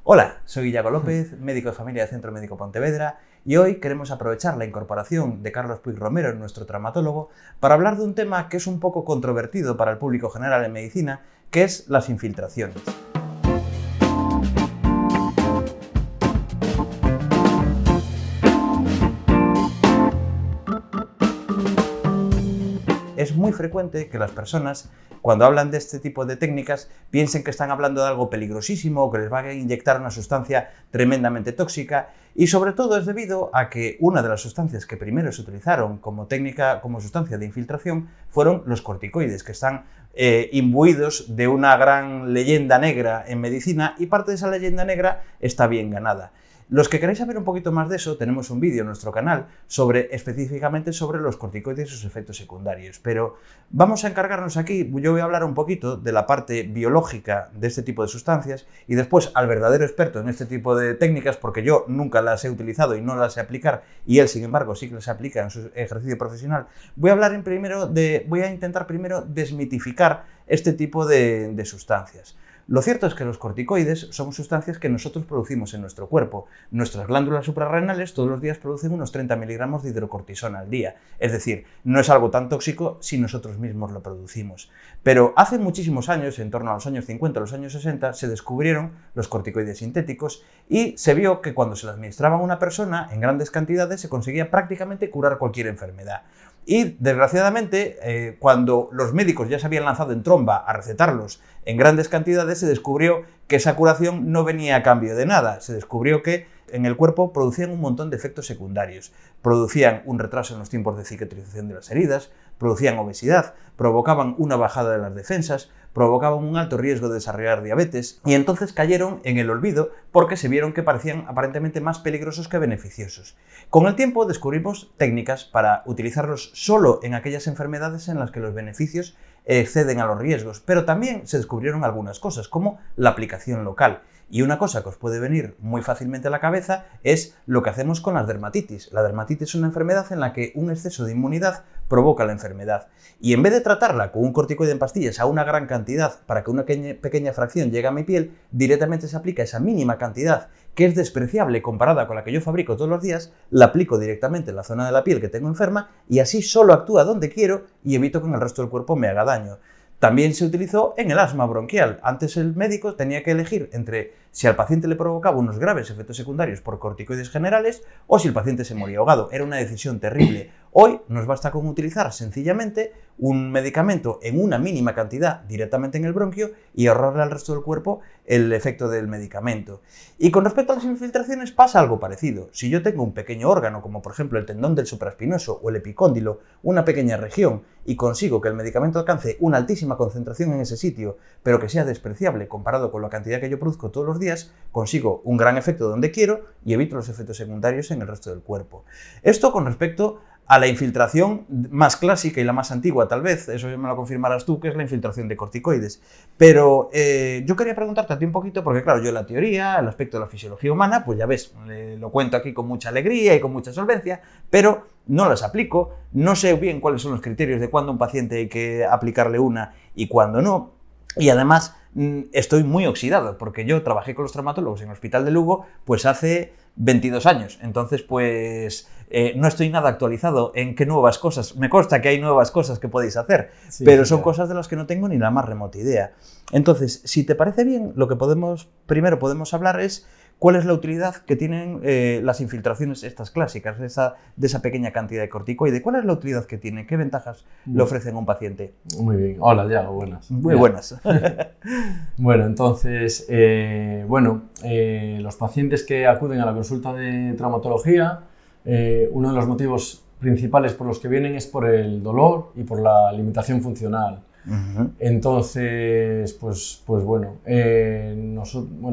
Hola, soy Iago López, médico de familia del Centro Médico Pontevedra, y hoy queremos aprovechar la incorporación de Carlos Puig Romero, nuestro traumatólogo, para hablar de un tema que es un poco controvertido para el público general en medicina, que es las infiltraciones. Es muy frecuente que las personas, cuando hablan de este tipo de técnicas, piensen que están hablando de algo peligrosísimo o que les va a inyectar una sustancia tremendamente tóxica, y sobre todo es debido a que una de las sustancias que primero se utilizaron como técnica, como sustancia de infiltración, fueron los corticoides, que están imbuidos de una gran leyenda negra en medicina, y parte de esa leyenda negra está bien ganada. Los que queráis saber un poquito más de eso, tenemos un vídeo en nuestro canal específicamente sobre los corticoides y sus efectos secundarios. Pero vamos a encargarnos aquí, yo voy a hablar un poquito de la parte biológica de este tipo de sustancias y después al verdadero experto en este tipo de técnicas, porque yo nunca las he utilizado y no las sé aplicar, y él, sin embargo, sí que las aplica en su ejercicio profesional. Voy a intentar primero desmitificar este tipo de sustancias. Lo cierto es que los corticoides son sustancias que nosotros producimos en nuestro cuerpo. Nuestras glándulas suprarrenales todos los días producen unos 30 miligramos de hidrocortisona al día. Es decir, no es algo tan tóxico si nosotros mismos lo producimos. Pero hace muchísimos años, en torno a los años 50, los años 60, se descubrieron los corticoides sintéticos y se vio que cuando se le administraban a una persona en grandes cantidades se conseguía prácticamente curar cualquier enfermedad. Y, desgraciadamente, cuando los médicos ya se habían lanzado en tromba a recetarlos en grandes cantidades, se descubrió que esa curación no venía a cambio de nada. Se descubrió que en el cuerpo producían un montón de efectos secundarios. Producían un retraso en los tiempos de cicatrización de las heridas, producían obesidad, provocaban una bajada de las defensas, provocaban un alto riesgo de desarrollar diabetes, y entonces cayeron en el olvido porque se vieron que parecían aparentemente más peligrosos que beneficiosos. Con el tiempo descubrimos técnicas para utilizarlos solo en aquellas enfermedades en las que los beneficios exceden a los riesgos, pero también se descubrieron algunas cosas, como la aplicación local. Y una cosa que os puede venir muy fácilmente a la cabeza es lo que hacemos con las dermatitis. La dermatitis es una enfermedad en la que un exceso de inmunidad provoca la enfermedad. Y en vez de tratarla con un corticoide en pastillas a una gran cantidad para que una pequeña fracción llegue a mi piel, directamente se aplica esa mínima cantidad, que es despreciable comparada con la que yo fabrico todos los días, la aplico directamente en la zona de la piel que tengo enferma y así solo actúa donde quiero y evito que en el resto del cuerpo me haga daño. También se utilizó en el asma bronquial. Antes el médico tenía que elegir entre si al paciente le provocaba unos graves efectos secundarios por corticoides generales o si el paciente se moría ahogado. Era una decisión terrible. Hoy nos basta con utilizar sencillamente un medicamento en una mínima cantidad directamente en el bronquio y ahorrarle al resto del cuerpo el efecto del medicamento. Y con respecto a las infiltraciones pasa algo parecido. Si yo tengo un pequeño órgano, como por ejemplo el tendón del supraespinoso o el epicóndilo, una pequeña región, y consigo que el medicamento alcance una altísima concentración en ese sitio, pero que sea despreciable comparado con la cantidad que yo produzco todos los días, consigo un gran efecto donde quiero y evito los efectos secundarios en el resto del cuerpo. Esto con respecto a la infiltración más clásica y la más antigua, tal vez, eso me lo confirmarás tú, que es la infiltración de corticoides. Pero yo quería preguntarte a ti un poquito, porque claro, yo la teoría, el aspecto de la fisiología humana, pues ya ves, lo cuento aquí con mucha alegría y con mucha solvencia, pero no las aplico, no sé bien cuáles son los criterios de cuándo a un paciente hay que aplicarle una y cuándo no, y además estoy muy oxidado, porque yo trabajé con los traumatólogos en el Hospital de Lugo pues hace 22 años, entonces pues no estoy nada actualizado en qué nuevas cosas, me consta que hay nuevas cosas que podéis hacer, sí, pero son cosas de las que no tengo ni la más remota idea. Entonces, si te parece bien, lo que primero podemos hablar es cuál es la utilidad que tienen las infiltraciones estas clásicas, de esa pequeña cantidad de corticoide. ¿Cuál es la utilidad que tienen? ¿Qué ventajas le ofrecen a un paciente? Muy bien. Hola, Iago, buenas. Muy buenas. Bueno, entonces, los pacientes que acuden a la consulta de traumatología, uno de los motivos principales por los que vienen es por el dolor y por la limitación funcional. Entonces,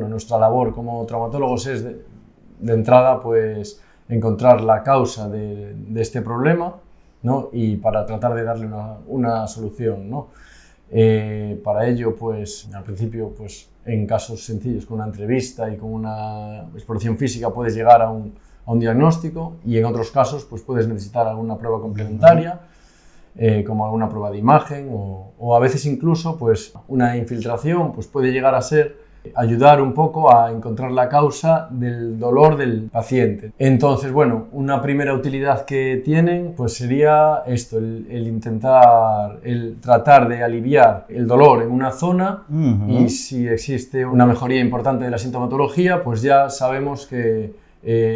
nuestra labor como traumatólogos es de entrada pues encontrar la causa de este problema, ¿no? Y para tratar de darle una solución, ¿no? Para ello, pues al principio, pues en casos sencillos con una entrevista y con una exploración física puedes llegar a un diagnóstico, y en otros casos pues puedes necesitar alguna prueba complementaria, como alguna prueba de imagen o a veces incluso pues una infiltración pues puede llegar a ser ayudar un poco a encontrar la causa del dolor del paciente. Entonces, bueno, una primera utilidad que tienen pues sería esto, el tratar de aliviar el dolor en una zona y si existe una mejoría importante de la sintomatología, pues ya sabemos que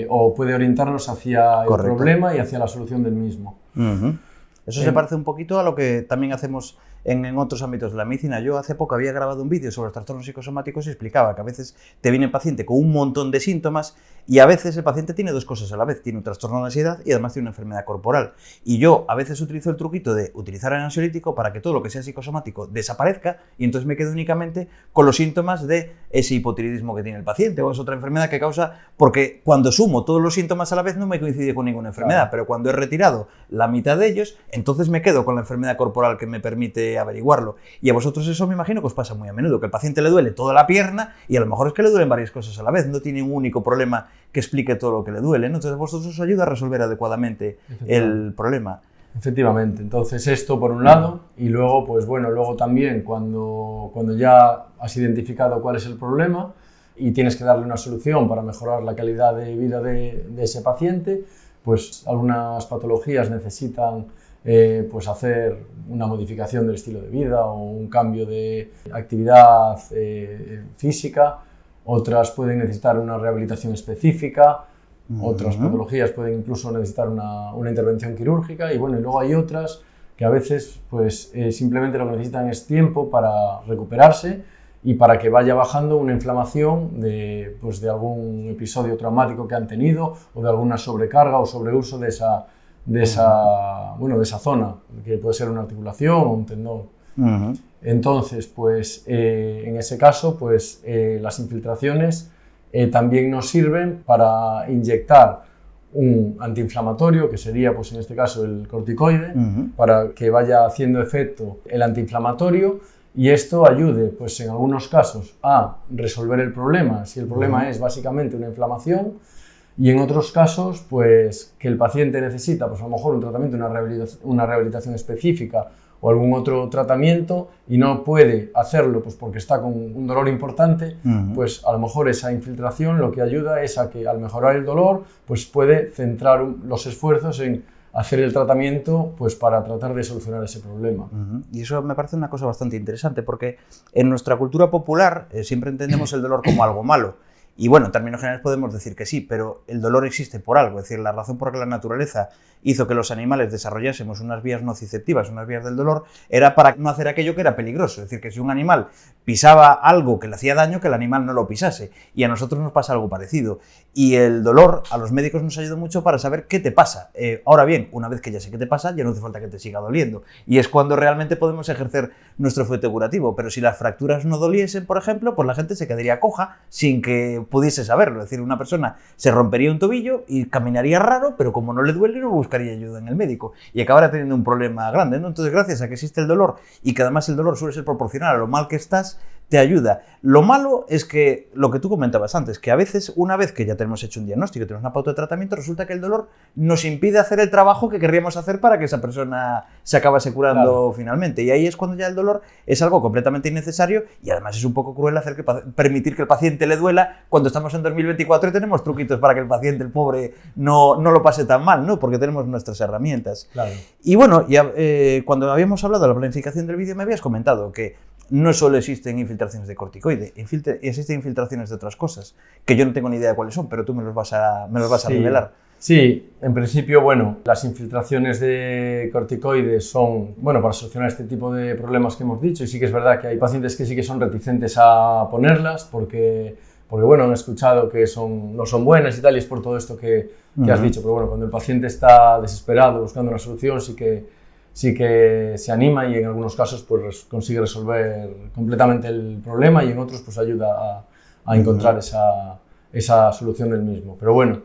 o puede orientarnos hacia el problema y hacia la solución del mismo. Eso se parece un poquito a lo que también hacemos en otros ámbitos de la medicina. Yo hace poco había grabado un vídeo sobre los trastornos psicosomáticos y explicaba que a veces te viene el paciente con un montón de síntomas y a veces el paciente tiene dos cosas a la vez. Tiene un trastorno de ansiedad y además tiene una enfermedad corporal. Y yo a veces utilizo el truquito de utilizar el ansiolítico para que todo lo que sea psicosomático desaparezca y entonces me quedo únicamente con los síntomas de ese hipotiroidismo que tiene el paciente o es otra enfermedad que causa... Porque cuando sumo todos los síntomas a la vez no me coincide con ninguna enfermedad, pero cuando he retirado la mitad de ellos, entonces me quedo con la enfermedad corporal que me permite averiguarlo. Y a vosotros eso me imagino que os pasa muy a menudo, que al paciente le duele toda la pierna y a lo mejor es que le duelen varias cosas a la vez, no tiene un único problema que explique todo lo que le duele, ¿no? Entonces a vosotros os ayuda a resolver adecuadamente el problema. Efectivamente, entonces esto por un lado y luego, pues bueno, luego también cuando ya has identificado cuál es el problema y tienes que darle una solución para mejorar la calidad de vida de ese paciente, pues algunas patologías necesitan pues hacer una modificación del estilo de vida o un cambio de actividad física, otras pueden necesitar una rehabilitación específica, otras patologías pueden incluso necesitar una intervención quirúrgica y bueno, y luego hay otras que a veces pues simplemente lo que necesitan es tiempo para recuperarse y para que vaya bajando una inflamación de algún episodio traumático que han tenido o de alguna sobrecarga o sobreuso de esa zona, que puede ser una articulación o un tendón. Entonces, pues en ese caso, pues las infiltraciones también nos sirven para inyectar un antiinflamatorio, que sería, pues en este caso, el corticoide, para que vaya haciendo efecto el antiinflamatorio y esto ayude, pues en algunos casos, a resolver el problema, si el problema es básicamente una inflamación, y en otros casos, pues que el paciente necesita, pues a lo mejor un tratamiento, una rehabilitación específica o algún otro tratamiento y no puede hacerlo pues porque está con un dolor importante, pues a lo mejor esa infiltración lo que ayuda es a que al mejorar el dolor, pues puede centrar los esfuerzos en hacer el tratamiento pues para tratar de solucionar ese problema. Y eso me parece una cosa bastante interesante porque en nuestra cultura popular siempre entendemos el dolor como algo malo. Y bueno, en términos generales podemos decir que sí, pero el dolor existe por algo, es decir, la razón por la que la naturaleza hizo que los animales desarrollásemos unas vías nociceptivas, unas vías del dolor, era para no hacer aquello que era peligroso, es decir, que si un animal pisaba algo que le hacía daño, que el animal no lo pisase, y a nosotros nos pasa algo parecido. Y el dolor a los médicos nos ayuda mucho para saber qué te pasa. Ahora bien, una vez que ya sé qué te pasa, ya no hace falta que te siga doliendo, y es cuando realmente podemos ejercer nuestro efecto curativo, pero si las fracturas no doliesen, por ejemplo, pues la gente se quedaría coja sin que pudiese saberlo, es decir, una persona se rompería un tobillo y caminaría raro, pero como no le duele no buscaría ayuda en el médico y acabará teniendo un problema grande, ¿no? Entonces, gracias a que existe el dolor y que además el dolor suele ser proporcional a lo mal que estás, te ayuda. Lo malo es que, lo que tú comentabas antes, que a veces, una vez que ya tenemos hecho un diagnóstico, tenemos una pauta de tratamiento, resulta que el dolor nos impide hacer el trabajo que querríamos hacer para que esa persona se acabase curando finalmente. Y ahí es cuando ya el dolor es algo completamente innecesario y además es un poco cruel permitir que el paciente le duela cuando estamos en 2024 y tenemos truquitos para que el paciente, el pobre, no lo pase tan mal, ¿no? Porque tenemos nuestras herramientas. Claro. Y bueno, ya, cuando habíamos hablado de la planificación del vídeo me habías comentado que no solo existen infiltraciones de corticoide, existen infiltraciones de otras cosas, que yo no tengo ni idea de cuáles son, pero tú me los vas a revelar. Sí, en principio, bueno, las infiltraciones de corticoides son, bueno, para solucionar este tipo de problemas que hemos dicho, y sí que es verdad que hay pacientes que sí que son reticentes a ponerlas porque bueno, han escuchado que no son buenas y tal, y es por todo esto que has dicho, pero bueno, cuando el paciente está desesperado buscando una solución, sí que se anima y en algunos casos pues consigue resolver completamente el problema y en otros pues ayuda a encontrar esa solución del mismo. Pero bueno,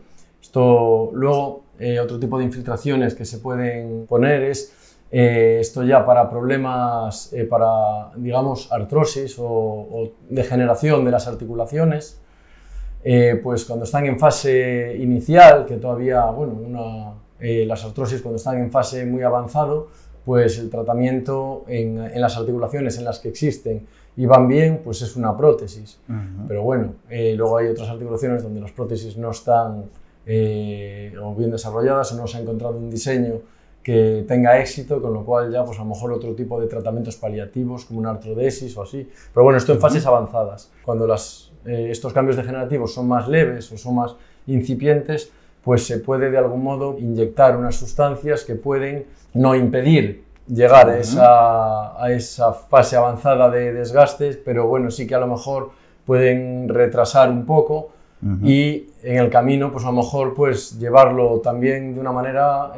luego otro tipo de infiltraciones que se pueden poner es esto ya para problemas, para digamos artrosis o degeneración de las articulaciones, pues cuando están en fase inicial, que todavía, bueno, las artrosis cuando están en fase muy avanzado, pues el tratamiento en las articulaciones en las que existen y van bien, pues es una prótesis. Pero bueno, luego hay otras articulaciones donde las prótesis no están o bien desarrolladas o no se ha encontrado un diseño que tenga éxito, con lo cual ya pues a lo mejor otro tipo de tratamientos paliativos como una artrodesis o así. Pero bueno, esto en fases avanzadas. Cuando estos cambios degenerativos son más leves o son más incipientes, pues se puede de algún modo inyectar unas sustancias que pueden no impedir llegar a esa fase avanzada de desgastes, pero bueno, sí que a lo mejor pueden retrasar un poco y en el camino, pues a lo mejor pues llevarlo también de una manera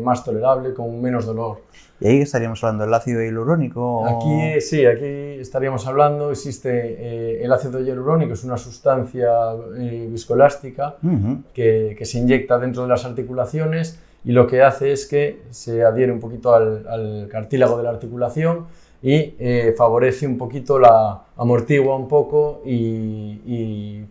más tolerable, con menos dolor. ¿Y ahí estaríamos hablando del ácido hialurónico? Aquí sí, aquí estaríamos hablando, existe el ácido hialurónico, es una sustancia viscoelástica que se inyecta dentro de las articulaciones y lo que hace es que se adhiere un poquito al cartílago de la articulación y favorece un poquito, amortigua un poco y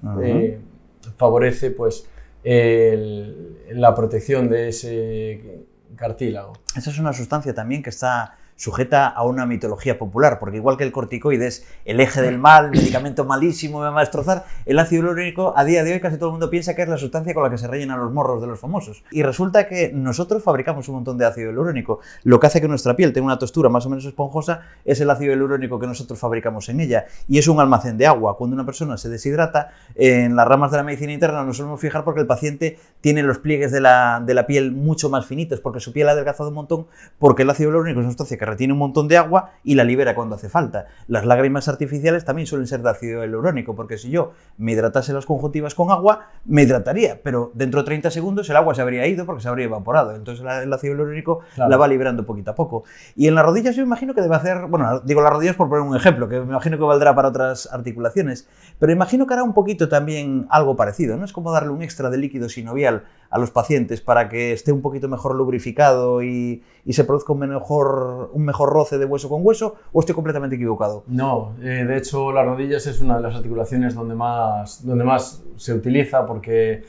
favorece pues la protección de ese cartílago. Esa es una sustancia también que está sujeta a una mitología popular, porque igual que el corticoide es el eje del mal, el medicamento malísimo, me va a destrozar, el ácido hialurónico a día de hoy casi todo el mundo piensa que es la sustancia con la que se rellenan los morros de los famosos. Y resulta que nosotros fabricamos un montón de ácido hialurónico. Lo que hace que nuestra piel tenga una textura más o menos esponjosa es el ácido hialurónico que nosotros fabricamos en ella. Y es un almacén de agua. Cuando una persona se deshidrata, en las ramas de la medicina interna nos solemos fijar porque el paciente tiene los pliegues de la piel mucho más finitos, porque su piel ha adelgazado un montón, porque el ácido hialurónico es una sustancia que retiene un montón de agua y la libera cuando hace falta. Las lágrimas artificiales también suelen ser de ácido hialurónico, porque si yo me hidratase las conjuntivas con agua, me hidrataría, pero dentro de 30 segundos el agua se habría ido porque se habría evaporado. Entonces el ácido hialurónico la va liberando poquito a poco. Y en las rodillas yo me imagino que debe hacer, bueno, digo las rodillas por poner un ejemplo, que me imagino que valdrá para otras articulaciones, pero imagino que hará un poquito también algo parecido, ¿no? Es como darle un extra de líquido sinovial a los pacientes para que esté un poquito mejor lubrificado y se produzca un mejor roce de hueso con hueso, ¿o estoy completamente equivocado? No, de hecho las rodillas es una de las articulaciones donde más se utiliza porque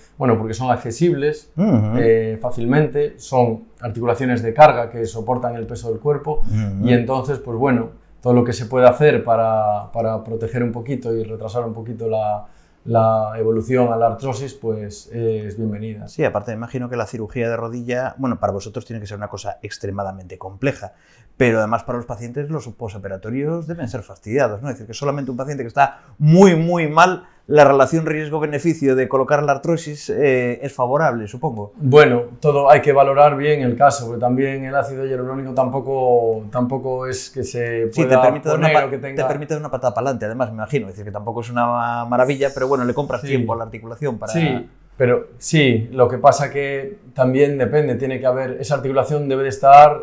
son accesibles fácilmente, son articulaciones de carga que soportan el peso del cuerpo y entonces, pues bueno, todo lo que se puede hacer para proteger un poquito y retrasar un poquito la evolución a la artrosis, pues es bienvenida. Sí, aparte me imagino que la cirugía de rodilla, bueno, para vosotros tiene que ser una cosa extremadamente compleja, pero además para los pacientes los posoperatorios deben ser fastidiados, ¿no? Es decir, que solamente un paciente que está muy, muy mal, la relación riesgo-beneficio de colocar la artrosis es favorable, supongo. Bueno, todo hay que valorar bien el caso, porque también el ácido hialurónico tampoco es que se pueda te permite dar una patada para adelante, además, me imagino. Es decir, que tampoco es una maravilla, pero bueno, le compras tiempo a la articulación para... Sí, pero sí, lo que pasa que también depende, tiene que haber... Esa articulación debe de estar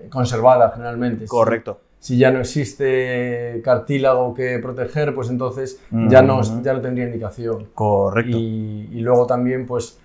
conservada generalmente. Correcto. Si ya no existe cartílago que proteger, pues entonces ya no tendría indicación. Correcto. Y luego también, pues,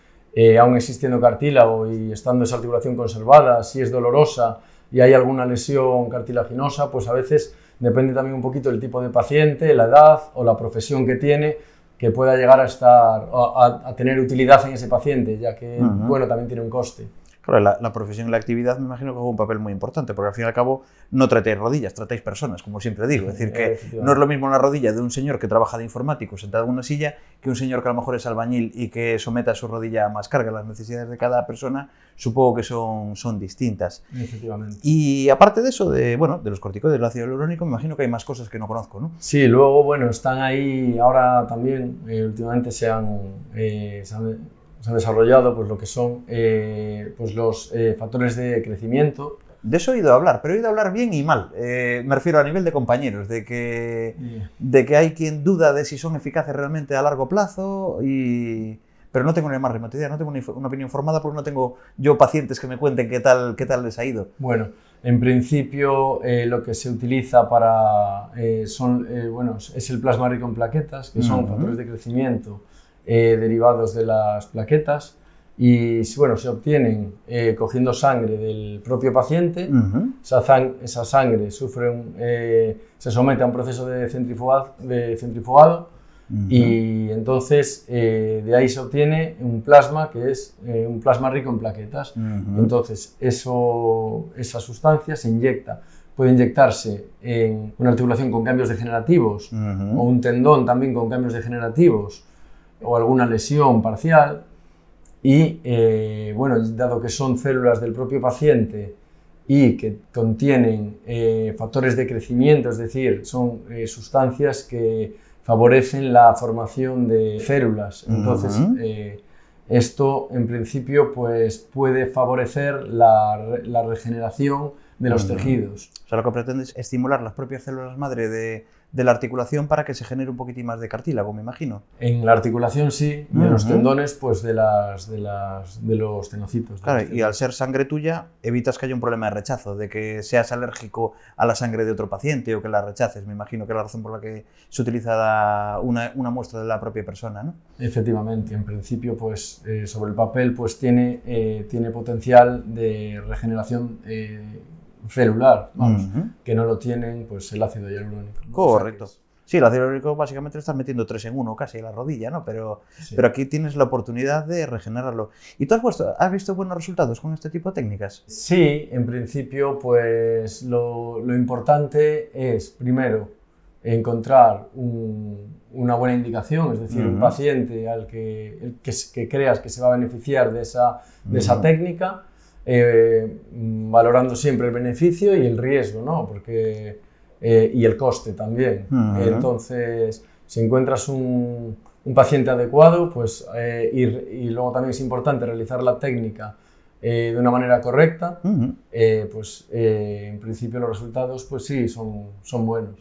aún existiendo cartílago y estando esa articulación conservada, si es dolorosa y hay alguna lesión cartilaginosa, pues a veces depende también un poquito del tipo de paciente, la edad o la profesión que tiene, que pueda llegar a tener utilidad en ese paciente, ya que, bueno, también tiene un coste. Claro, la profesión y la actividad me imagino que juega un papel muy importante, porque al fin y al cabo no tratáis rodillas, tratáis personas, como siempre digo. Es decir, que no es lo mismo la rodilla de un señor que trabaja de informático sentado en una silla que un señor que a lo mejor es albañil y que someta a su rodilla a más carga. Las necesidades de cada persona supongo que son distintas. Efectivamente. Y aparte de eso, de los corticoides, del ácido hialurónico, me imagino que hay más cosas que no conozco, ¿no? Sí, luego, bueno, están ahí, ahora también, últimamente se han desarrollado pues lo que son pues los factores de crecimiento. De eso he oído hablar, pero he oído hablar bien y mal. Me refiero a nivel de compañeros, de que hay quien duda de si son eficaces realmente a largo plazo, pero no tengo ni más remota idea, no tengo una opinión formada porque no tengo yo pacientes que me cuenten qué tal les ha ido. Bueno, en principio lo que se utiliza para es el plasma rico en plaquetas, que son factores de crecimiento derivados de las plaquetas y bueno, se obtienen cogiendo sangre del propio paciente. Esa sangre se somete a un proceso de centrifugado y entonces de ahí se obtiene un plasma que es un plasma rico en plaquetas. Entonces esa sustancia se inyecta puede inyectarse en una articulación con cambios degenerativos o un tendón también con cambios degenerativos o alguna lesión parcial y, bueno, dado que son células del propio paciente y que contienen factores de crecimiento, es decir, son sustancias que favorecen la formación de células. Entonces, esto en principio pues, puede favorecer la regeneración de los tejidos. O sea, lo que pretende es estimular las propias células madre de la articulación para que se genere un poquitín más de cartílago, me imagino. En la articulación sí, y en los tendones pues de los tenocitos. Claro, y al ser sangre tuya evitas que haya un problema de rechazo, de que seas alérgico a la sangre de otro paciente o que la rechaces. Me imagino que es la razón por la que se utiliza una muestra de la propia persona, ¿no? Efectivamente, en principio pues sobre el papel pues tiene potencial de regeneración celular, vamos, que no lo tienen pues el ácido hialurónico, ¿no? Correcto. O sea, Sí, el ácido hialurónico básicamente le estás metiendo 3 en 1 casi en la rodilla, ¿no? Pero aquí tienes la oportunidad de regenerarlo. ¿Y tú has visto buenos resultados con este tipo de técnicas? Sí, en principio pues lo importante es primero encontrar una buena indicación, es decir, un paciente al que creas que se va a beneficiar de esa técnica, valorando siempre el beneficio y el riesgo, ¿no? Porque, y el coste también. Entonces, si encuentras un paciente adecuado, pues, y luego también es importante realizar la técnica de una manera correcta, pues en principio los resultados pues sí, son buenos.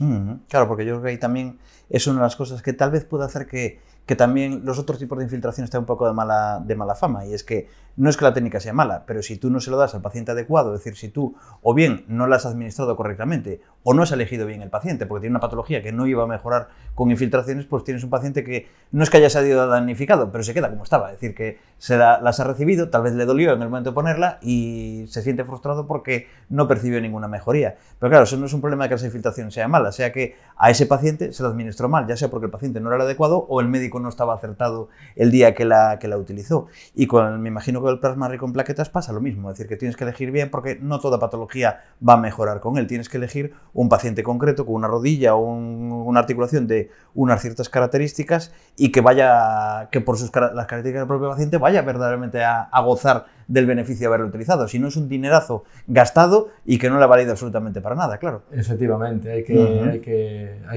Claro, porque yo creo que ahí también es una de las cosas que tal vez puede hacer que también los otros tipos de infiltración estén un poco de mala fama, y es que no es que la técnica sea mala, pero si tú no se lo das al paciente adecuado, es decir, si tú o bien no la has administrado correctamente o no has elegido bien el paciente porque tiene una patología que no iba a mejorar con infiltraciones, pues tienes un paciente que no es que haya salido damnificado, pero se queda como estaba, es decir, que las ha recibido, tal vez le dolió en el momento de ponerla y se siente frustrado porque no percibió ninguna mejoría. Pero claro, eso no es un problema de que esa infiltración sea mala, sea que a ese paciente se la administró mal, ya sea porque el paciente no era el adecuado o el médico no estaba acertado el día que la utilizó. Y me imagino que el plasma rico en plaquetas pasa lo mismo, es decir, que tienes que elegir bien porque no toda patología va a mejorar con él, tienes que elegir un paciente concreto con una rodilla o una articulación de unas ciertas características y que por las características del propio paciente vaya verdaderamente a gozar del beneficio de haberlo utilizado, si no es un dinerazo gastado y que no le ha valido absolutamente para nada, claro. Efectivamente, hay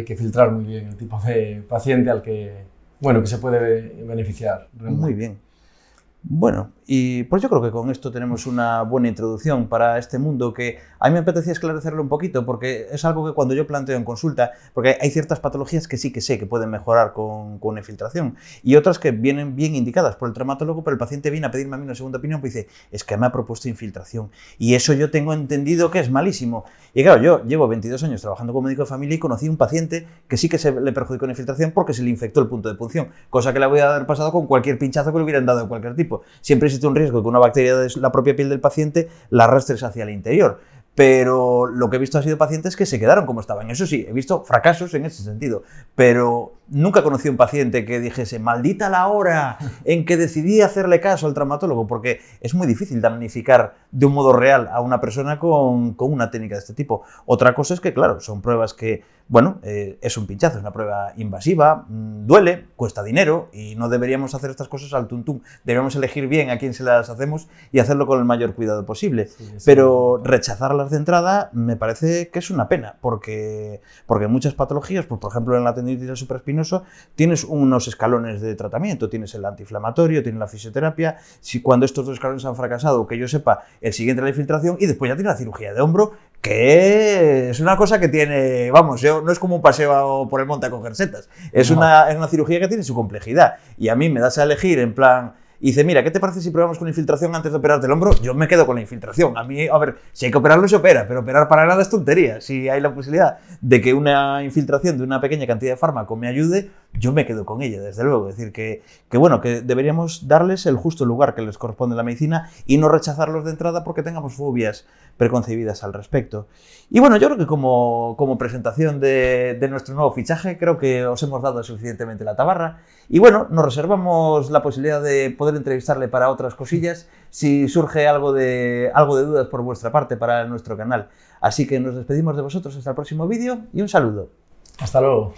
que filtrar muy bien el tipo de paciente al que se puede beneficiar. Realmente. Muy bien. Bueno, y pues yo creo que con esto tenemos una buena introducción para este mundo que a mí me apetecía esclarecerlo un poquito porque es algo que cuando yo planteo en consulta, porque hay ciertas patologías que sí que sé que pueden mejorar con infiltración y otras que vienen bien indicadas por el traumatólogo, pero el paciente viene a pedirme a mí una segunda opinión y dice, es que me ha propuesto infiltración y eso yo tengo entendido que es malísimo. Y claro, yo llevo 22 años trabajando como médico de familia y conocí un paciente que sí que se le perjudicó la infiltración porque se le infectó el punto de punción, cosa que le había haber pasado con cualquier pinchazo que le hubieran dado de cualquier tipo. Siempre existe un riesgo de que una bacteria de la propia piel del paciente la arrastres hacia el interior. Pero lo que he visto ha sido pacientes que se quedaron como estaban. Eso sí, he visto fracasos en ese sentido. Pero nunca conocí a un paciente que dijese, maldita la hora en que decidí hacerle caso al traumatólogo, porque es muy difícil damnificar de un modo real a una persona con una técnica de este tipo. Otra cosa es que, claro, son pruebas que, es un pinchazo, es una prueba invasiva, duele, cuesta dinero y no deberíamos hacer estas cosas al tuntum. Deberíamos elegir bien a quién se las hacemos y hacerlo con el mayor cuidado posible. Sí, pero rechazarlas de entrada me parece que es una pena, porque en muchas patologías, pues, por ejemplo en la tendinitis supraespinosa, tienes unos escalones de tratamiento, tienes el antiinflamatorio, tienes la fisioterapia, cuando estos dos escalones han fracasado, que yo sepa, el siguiente es la infiltración y después ya tiene la cirugía de hombro, que es una cosa que tiene, no es como un paseo por el monte a coger setas, es una cirugía que tiene su complejidad y a mí me das a elegir en plan... Y dice, mira, ¿qué te parece si probamos con infiltración antes de operarte el hombro? Yo me quedo con la infiltración. A mí, a ver, si hay que operarlo, se opera, pero operar para nada es tontería. Si hay la posibilidad de que una infiltración de una pequeña cantidad de fármaco me ayude, yo me quedo con ella, desde luego. Es decir, que deberíamos darles el justo lugar que les corresponde en la medicina y no rechazarlos de entrada porque tengamos fobias preconcebidas al respecto. Y bueno, yo creo que como presentación de nuestro nuevo fichaje, creo que os hemos dado suficientemente la tabarra. Y bueno, nos reservamos la posibilidad de poder entrevistarle para otras cosillas si surge algo de dudas por vuestra parte para nuestro canal. Así que nos despedimos de vosotros hasta el próximo vídeo y un saludo. Hasta luego.